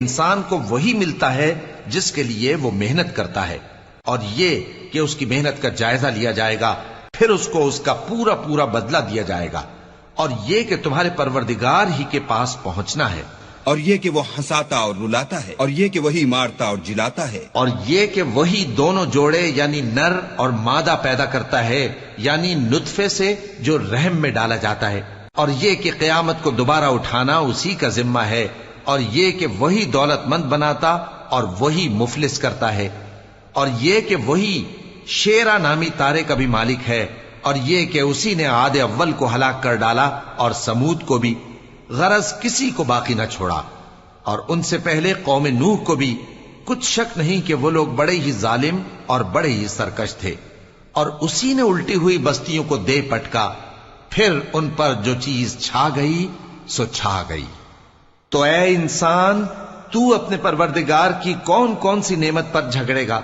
انسان کو وہی ملتا ہے جس کے لیے وہ محنت کرتا ہے، اور یہ کہ اس کی محنت کا جائزہ لیا جائے گا، پھر اس کو اس کا پورا پورا بدلہ دیا جائے گا، اور یہ کہ تمہارے پروردگار ہی کے پاس پہنچنا ہے، اور یہ کہ وہ ہنساتا اور رلاتا ہے، اور یہ کہ وہی مارتا اور جلاتا ہے، اور یہ کہ وہی دونوں جوڑے یعنی نر اور مادہ پیدا کرتا ہے، یعنی نطفے سے جو رحم میں ڈالا جاتا ہے، اور یہ کہ قیامت کو دوبارہ اٹھانا اسی کا ذمہ ہے، اور یہ کہ وہی دولت مند بناتا اور وہی مفلس کرتا ہے، اور یہ کہ وہی شیرا نامی تارے کا بھی مالک ہے، اور یہ کہ اسی نے عاد اول کو ہلاک کر ڈالا اور سمود کو بھی، غرض کسی کو باقی نہ چھوڑا، اور ان سے پہلے قوم نوح کو بھی۔ کچھ شک نہیں کہ وہ لوگ بڑے ہی ظالم اور بڑے ہی سرکش تھے، اور اسی نے الٹی ہوئی بستیوں کو دے پٹکا، پھر ان پر جو چیز چھا گئی سو چھا گئی۔ تو اے انسان، تو اپنے پروردگار کی کون کون سی نعمت پر جھگڑے گا؟